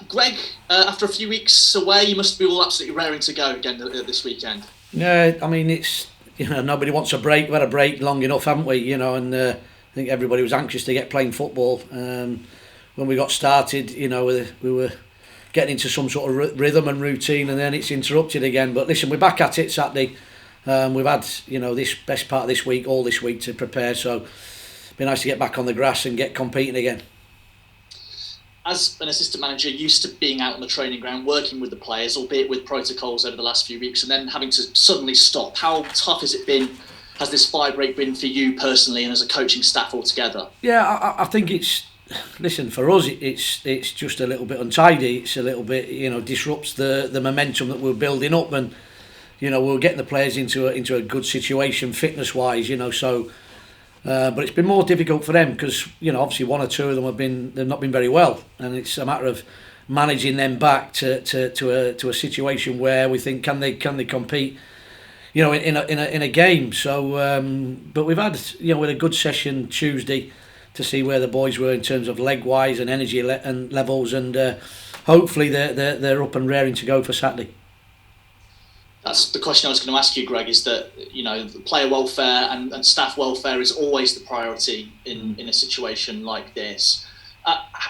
Greg, after a few weeks away, you must be all absolutely raring to go again this weekend. Yeah, I mean it's nobody wants a break. We had a break long enough, haven't we? And I think everybody was anxious to get playing football. When we got started, we were getting into some sort of rhythm and routine, and then it's interrupted again. But listen, we're back at it Saturday. We've had this best part of this week, all this week to prepare. So it'd be nice to get back on the grass and get competing again. As an assistant manager, used to being out on the training ground, working with the players, albeit with protocols over the last few weeks, and then having to suddenly stop, how tough has it been? Has this 5 break been for you personally and as a coaching staff altogether? Yeah, I think it's. Listen, for us, it's just a little bit untidy. It's a little bit, disrupts the momentum that we're building up, and we're getting the players into a good situation fitness wise. So. But it's been more difficult for them because obviously one or two of them they've not been very well, and it's a matter of managing them back to a situation where we think can they compete, in a game. So, but we've had with a good session Tuesday to see where the boys were in terms of leg wise and energy and levels, and hopefully they're up and raring to go for Saturday. That's the question I was going to ask you, Greg, is that, player welfare and staff welfare is always the priority in a situation like this.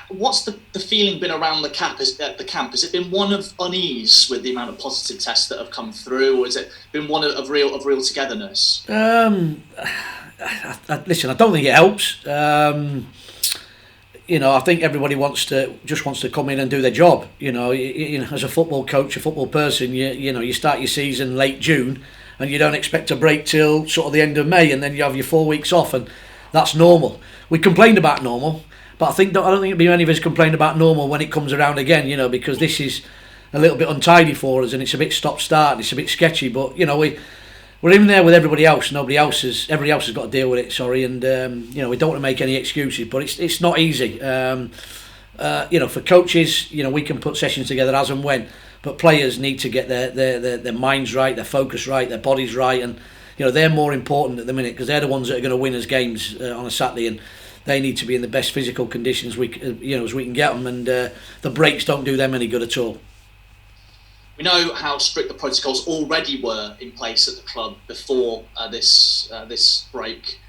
What's the feeling been around the camp? Has it been one of unease with the amount of positive tests that have come through, or has it been one of real togetherness? Listen, I don't think it helps. I think everybody wants to come in and do their job. As a football coach, a football person, you start your season late June, and you don't expect a break till sort of the end of May, and then you have your 4 weeks off, and that's normal. We complained about normal, but I don't think it'd be many of us complain about normal when it comes around again. Because this is a little bit untidy for us, and it's a bit stop-start, and it's a bit sketchy. But we're in there with everybody else. Everybody else has got to deal with it. Sorry, and we don't want to make any excuses, but it's not easy. For coaches, we can put sessions together as and when, but players need to get their minds right, their focus right, their bodies right, and they're more important at the minute because they're the ones that are going to win us games on a Saturday, and they need to be in the best physical conditions as we can get them, and the breaks don't do them any good at all. We know how strict the protocols already were in place at the club before this break.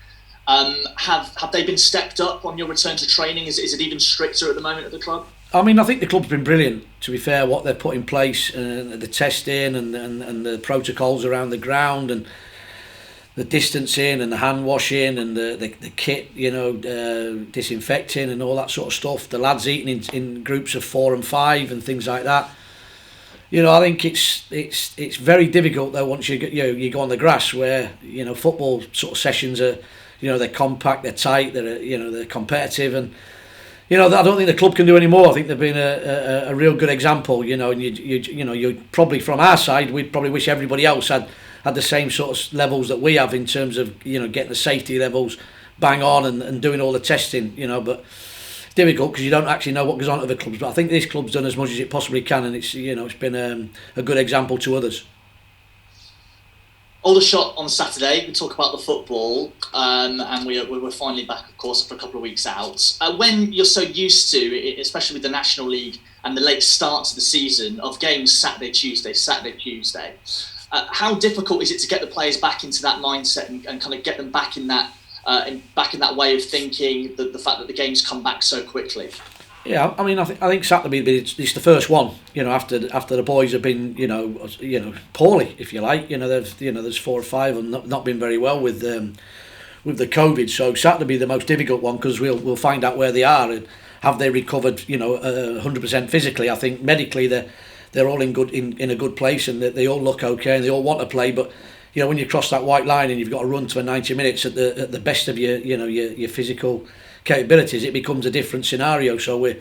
Have they been stepped up on your return to training? Is it even stricter at the moment at the club? I mean, I think the club's been brilliant, to be fair, what they've put in place, the testing and the protocols around the ground, and the distancing and the hand washing and the kit, disinfecting and all that sort of stuff. The lads eating in groups of 4 and 5 and things like that. I think it's very difficult though once you go on the grass where football sort of sessions are they're compact, they're tight, they're competitive, and I don't think the club can do any more. I think they've been a real good example. And you probably from our side we'd probably wish everybody else had the same sort of levels that we have in terms of getting the safety levels bang on and doing all the testing. But difficult because you don't actually know what goes on at the clubs, but I think this club's done as much as it possibly can, and it's been a good example to others. Aldershot on Saturday. We talk about the football, and we're finally back, of course, after a couple of weeks out. When you're so used to, especially with the National League and the late start to the season of games Saturday, Tuesday, how difficult is it to get the players back into that mindset and kind of get them back in that? In that way of thinking, the fact that the games come back so quickly. Yeah, I mean, I think Saturday it's the first one. After the boys have been poorly, if you like. There's 4 or 5 and not been very well with the COVID. So Saturday will be the most difficult one because we'll find out where they are and have they recovered 100% physically. I think medically they're all in a good place and they all look okay and they all want to play, but. When you cross that white line and you've got to run for 90 minutes at the best of your physical capabilities, it becomes a different scenario. So I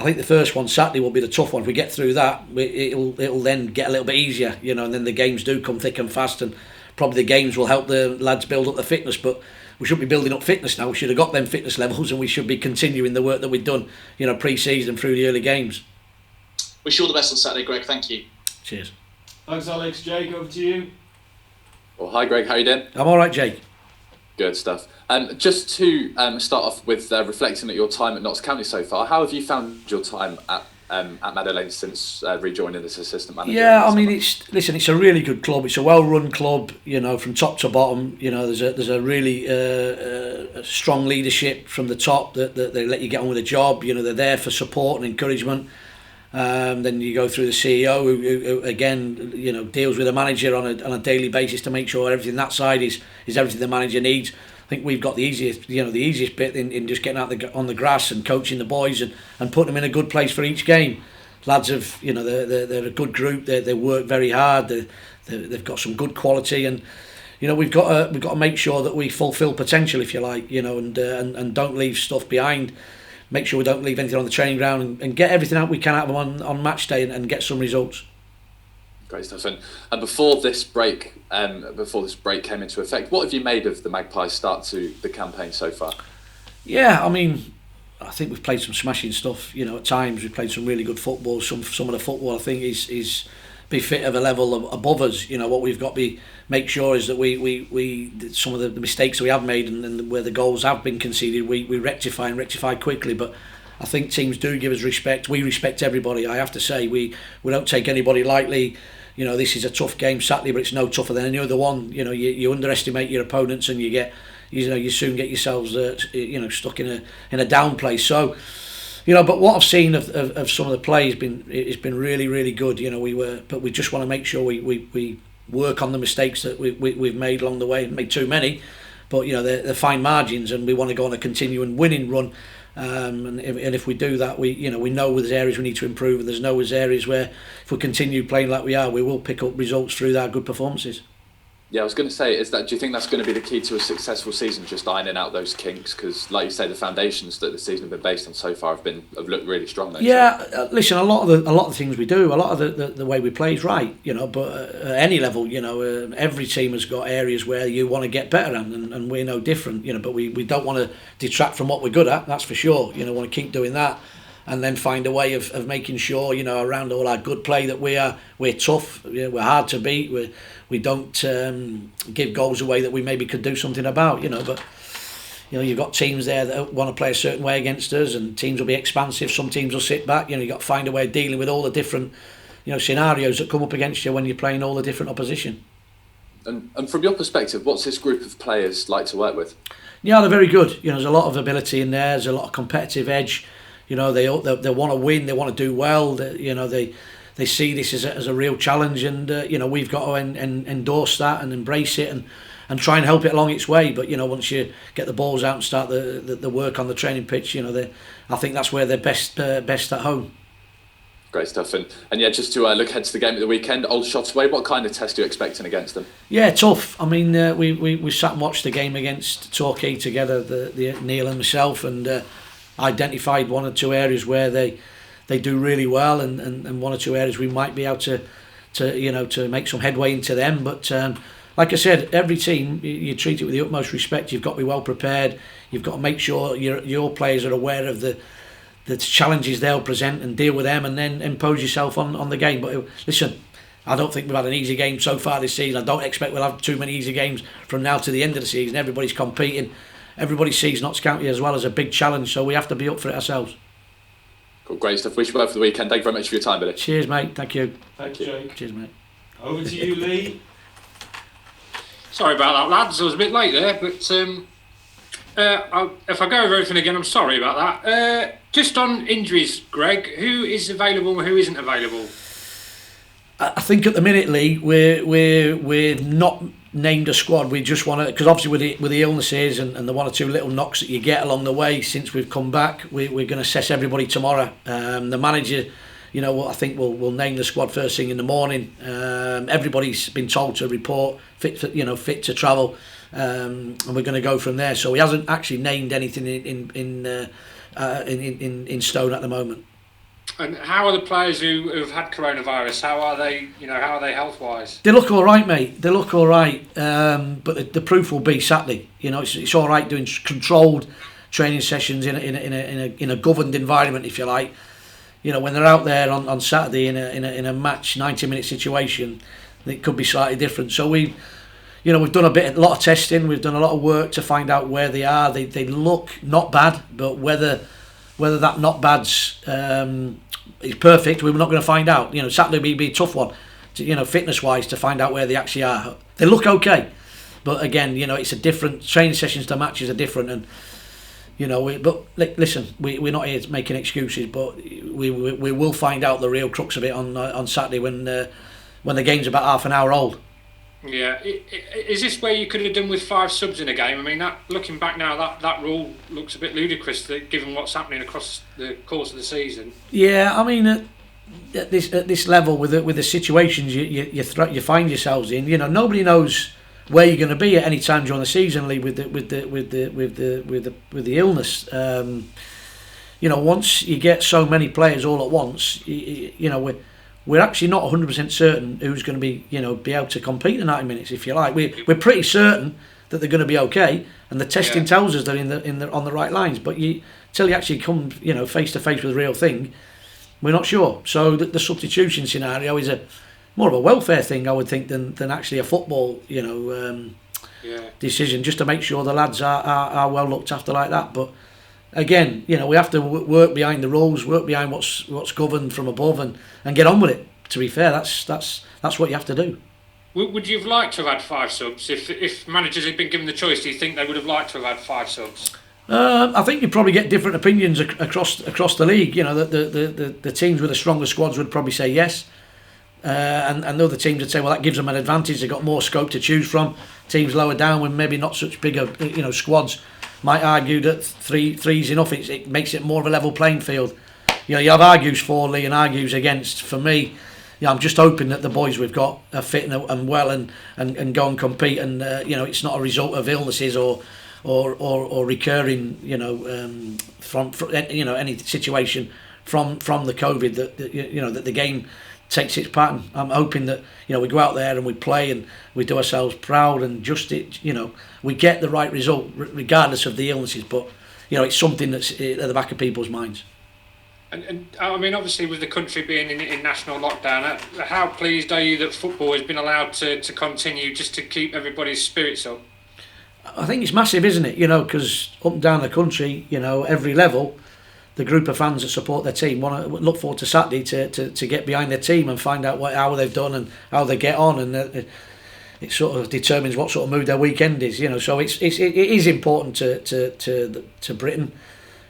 think the first one Saturday will be the tough one. If we get through that, it'll then get a little bit easier, and then the games do come thick and fast, and probably the games will help the lads build up the fitness. But we should be building up fitness now. We should have got them fitness levels, and we should be continuing the work that we've done, pre-season through the early games. Wish you all the best on Saturday, Greg. Thank you. Cheers. Thanks, Alex. Jake, over to you. Well, hi Greg, how you doing? I'm all right, Jake. Good stuff. Just to start off with reflecting at your time at Knox County so far, how have you found your time at at Meadow Lane since rejoining as assistant manager. Yeah, I mean, it's a really good club. It's a well-run club, from top to bottom. There's a really a strong leadership from the top that they let you get on with the job. They're there for support and encouragement. Then you go through the CEO, who again, deals with the manager on a daily basis to make sure everything that side is everything the manager needs. I think we've got the easiest bit in just getting out on the grass and coaching the boys and putting them in a good place for each game. Lads have, they're a good group. They work very hard. They've got some good quality, and we've got to make sure that we fulfil potential, if you like, and don't leave stuff behind. Make sure we don't leave anything on the training ground and get everything out we can out of them on match day and get some results. Great stuff. And before this break came into effect, what have you made of the Magpies' start to the campaign so far? Yeah, I mean, I think we've played some smashing stuff. At times we've played some really good football. Some of the football I think is be fit of a level above us. What we've got to make sure is that we some of the mistakes we have made and where the goals have been conceded, we rectify quickly. But I think teams do give us respect. We respect everybody. I have to say we don't take anybody lightly. This is a tough game Saturday, but it's no tougher than any other one. You underestimate your opponents and you soon get yourselves stuck in a down place. So but what I've seen of some of the play has been really, really good. But we just want to make sure we work on the mistakes that we've made along the way. Made too many, but they're fine margins, and we want to go on a continuing winning run. And if we do that, we know there's areas we need to improve, and there's areas where if we continue playing like we are, we will pick up results through our good performances. Yeah, I was going to say, do you think that's going to be the key to a successful season, just ironing out those kinks? Because, like you say, the foundations that the season have been based on so far have looked really strong. Listen, a lot of the things we do, a lot of the way we play is right, but at any level, every team has got areas where you want to get better at, and we're no different, but we don't want to detract from what we're good at, that's for sure. Want to keep doing that. And then find a way of making sure, around all our good play that we're tough, we're hard to beat, we don't give goals away that we maybe could do something about, But you've got teams there that want to play a certain way against us, and teams will be expansive. Some teams will sit back. You've got to find a way of dealing with all the different, scenarios that come up against you when you're playing all the different opposition. And from your perspective, what's this group of players like to work with? Yeah, they're very good. There's a lot of ability in there. There's a lot of competitive edge. They want to win. They want to do well. They see this as a real challenge, and we've got to endorse that and embrace it and try and help it along its way. But once you get the balls out and start the work on the training pitch, I think that's where they're best at home. Great stuff. And yeah, just to look ahead to the game at the weekend, Aldershot away. What kind of test are you expecting against them? Yeah, tough. I mean, we sat and watched the game against Torquay together, the Neil and myself, and identified one or two areas where they do really well, and one or two areas we might be able to make some headway into them. But like I said, every team you treat it with the utmost respect. You've got to be well prepared. You've got to make sure your players are aware of the challenges they'll present and deal with them, and then impose yourself on the game. But listen, I don't think we've had an easy game so far this season. I don't expect we'll have too many easy games from now to the end of the season. Everybody's competing. Everybody sees Knox County as well as a big challenge, so we have to be up for it ourselves. Cool, great stuff. Wish you well for the weekend. Thank you very much for your time, Billy. Cheers, mate. Thank you. Thank you, Jake. Cheers, mate. Over to you, Lee. Sorry about that, lads. I was a bit late there, but if I go over everything again, I'm sorry about that. Just on injuries, Greg, who is available and who isn't available? I think at the minute, Lee, we're not named a squad. We just want to, because obviously with the illnesses and the one or two little knocks that you get along the way since we've come back, we're going to assess everybody tomorrow. The manager, I think we'll name the squad first thing in the morning. Everybody's been told to report fit to travel, and we're going to go from there. So he hasn't actually named anything in stone at the moment. And how are the players who've had coronavirus? How are they? How are they health-wise? They look all right, mate. They look all right. But the proof will be Saturday. It's all right doing controlled training sessions in a governed environment, if you like. When they're out there on Saturday in a match 90-minute situation, it could be slightly different. So we've done a lot of testing. We've done a lot of work to find out where they are. They look not bad, but whether whether that not bad's is perfect, we're not going to find out. Saturday will be a tough one, fitness wise, to find out where they actually are. They look okay, but again, it's a different training sessions to matches are different, and listen, we're not here making excuses, but we will find out the real crux of it on Saturday when the game's about half an hour old. Yeah, is this where you could have done with 5 subs in a game? I mean, looking back now, that rule looks a bit ludicrous, given what's happening across the course of the season. Yeah, I mean, at this level, with the situations you find yourselves in, nobody knows where you're going to be at any time during the season, Lee, with the illness. Once you get so many players all at once, we're actually not 100% certain who's going to be able to compete in 90 minutes, if you like. We're pretty certain that they're going to be okay, and the testing tells us they're on the right lines. But till you actually come face to face with the real thing, we're not sure. So the substitution scenario is more of a welfare thing, I would think, than actually a football decision, just to make sure the lads are well looked after like that. But again, we have to work behind the rules, work behind what's governed from above, and get on with it. To be fair, that's what you have to do. Would you have liked to have had 5 subs? If managers had been given the choice, do you think they would have liked to have had 5 subs? I think you probably get different opinions across the league. The teams with the stronger squads would probably say yes, and other teams would say, well, that gives them an advantage. They've got more scope to choose from. Teams lower down with maybe not such bigger squads might argue that three's enough. It makes it more of a level playing field. You have argues for Lee and argues against. For me, I'm just hoping that the boys we've got are fit and well and go and compete. And it's not a result of illnesses or recurring from any situation from the COVID that the game takes its pattern. I'm hoping that we go out there and we play and we do ourselves proud, and we get the right result regardless of the illnesses. But it's something that's at the back of people's minds. And I mean, obviously, with the country being in national lockdown, how pleased are you that football has been allowed to continue, just to keep everybody's spirits up? I think it's massive, isn't it? Because up and down the country, every level, the group of fans that support their team want to look forward to Saturday to get behind their team and find out how they've done and how they get on, and it sort of determines what sort of mood their weekend is. So it is important to Britain.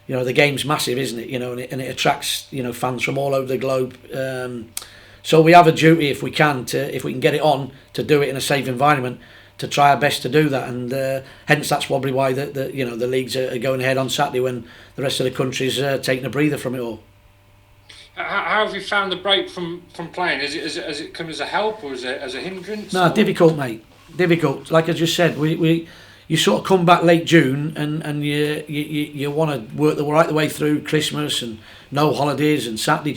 The game's massive, isn't it? And it attracts fans from all over the globe. So we have a duty, if we can get it on, to do it in a safe environment, to try our best to do that, and hence that's probably why the leagues are going ahead on Saturday when the rest of the country's taking a breather from it all. How have you found the break from playing? Has it come as a help or as a hindrance? No, difficult, mate. Difficult. Like I just said, you sort of come back late June and you want to work right the way through Christmas and no holidays and Saturday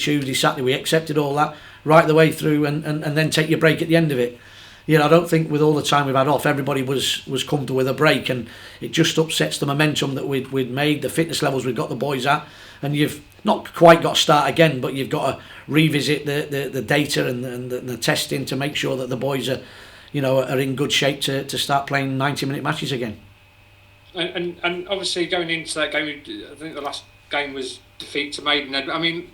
we accepted all that right the way through and then take your break at the end of it. I don't think with all the time we've had off, everybody was comfortable with a break, and it just upsets the momentum that we'd made, the fitness levels we've got the boys at, and you've not quite got to start again, but you've got to revisit the data and the testing to make sure that the boys are in good shape to start playing 90-minute matches again. And obviously going into that game, I think the last game was defeat to Maidenhead. I mean,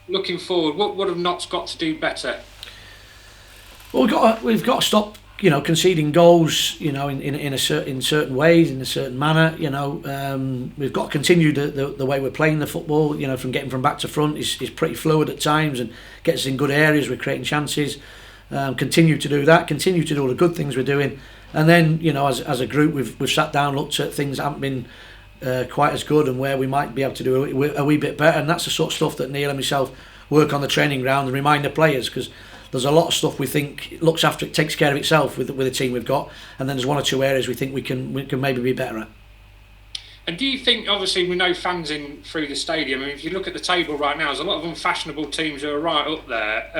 looking forward, what have Knox got to do better? Well, we've got to stop, conceding goals, in certain ways, in a certain manner. We've got to continue the way we're playing the football. From getting from back to front is pretty fluid at times and gets us in good areas. We're creating chances. Continue to do that. Continue to do all the good things we're doing. And then, as a group, we've sat down, looked at things that haven't been quite as good, and where we might be able to do a wee bit better. And that's the sort of stuff that Neil and myself work on the training ground and remind the players, because there's a lot of stuff we think it takes care of itself with the team we've got, and then there's one or two areas we think we can maybe be better at. And do you think, obviously we know fans in through the stadium, if you look at the table right now, there's a lot of unfashionable teams who are right up there.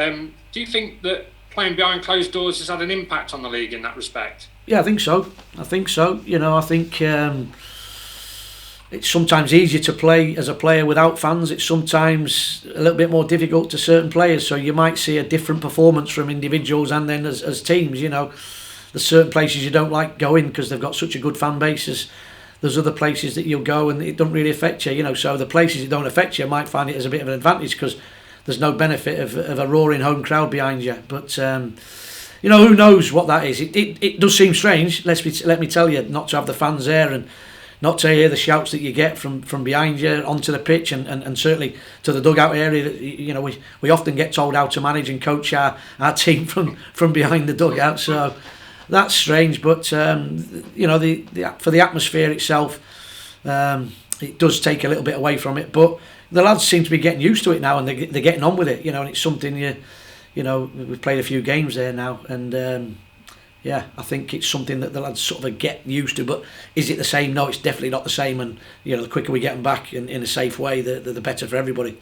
Do you think that playing behind closed doors has had an impact on the league in that respect? Yeah, I think so. I think it's sometimes easier to play as a player without fans. It's sometimes a little bit more difficult to certain players. So you might see a different performance from individuals and then as teams. There's certain places you don't like going because they've got such a good fan base there's other places that you'll go and it doesn't really affect you, you know. So the places it don't affect you might find it as a bit of an advantage because there's no benefit of a roaring home crowd behind you. But you know, who knows what that is? It does seem strange. Let me tell you, not to have the fans there and not to hear the shouts that you get from behind you onto the pitch and certainly to the dugout area. You know, we often get told how to manage and coach our team from behind the dugout. So that's strange, but you know, for the atmosphere itself, it does take a little bit away from it. But the lads seem to be getting used to it now, and they're getting on with it. You know, and it's something you know, we've played a few games there now, and yeah, I think it's something that the lads sort of get used to. But is it the same? No, it's definitely not the same. And you know, the quicker we get them back in a safe way, the better for everybody.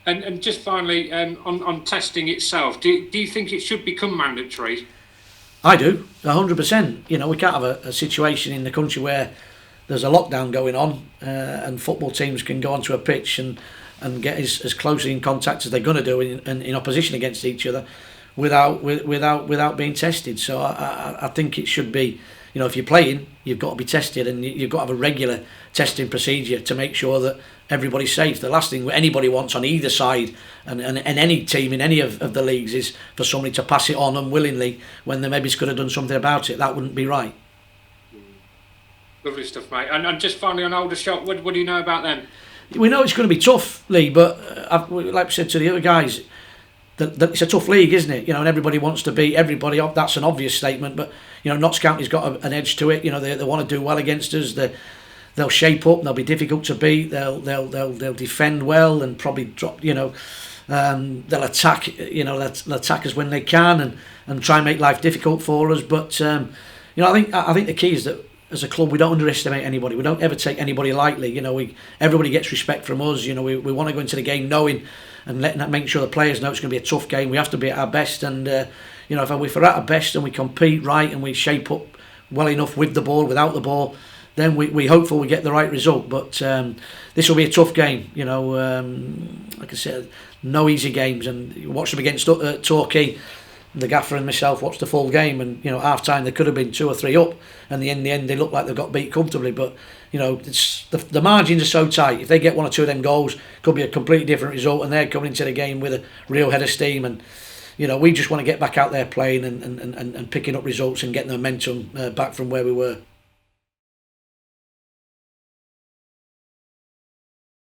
And just finally, on testing itself, do you think it should become mandatory? I do, 100%. You know, we can't have a situation in the country where there's a lockdown going on and football teams can go onto a pitch and get as closely in contact as they're going to do in opposition against each other without being tested. So I think it should be, you know, if you're playing, you've got to be tested, and you've got to have a regular testing procedure to make sure that everybody's safe. The last thing anybody wants on either side and any team in any of the leagues is for somebody to pass it on unwillingly when they maybe could have done something about it. That wouldn't be right. Lovely stuff, mate. And just finally on Aldershot, what do you know about them? We know it's going to be tough, Lee, but like I said to the other guys, it's a tough league, isn't it? You know, and everybody wants to beat everybody. That's an obvious statement, but you know, Knox County's got an edge to it. You know, they want to do well against us. They'll shape up. They'll be difficult to beat. They'll defend well and probably drop. You know, they'll attack. You know, they'll attack us when they can and try and make life difficult for us. But you know, I think the key is that as a club we don't underestimate anybody. We don't ever take anybody lightly. You know, everybody gets respect from us. You know, we want to go into the game knowing and making sure the players know it's going to be a tough game. We have to be at our best, and you know, if we're at our best and we compete right and we shape up well enough with the ball, without the ball, then we hopeful we get the right result. But this will be a tough game. You know, like I said, no easy games, and you watch them against Torquay. The gaffer and myself watched the full game, and you know, half time they could have been 2 or 3 up, and in the end they look like they've got beat comfortably. But you know, the margins are so tight. If they get 1 or 2 of them goals, could be a completely different result, and they're coming into the game with a real head of steam. And you know, we just want to get back out there playing and picking up results and getting the momentum back from where we were.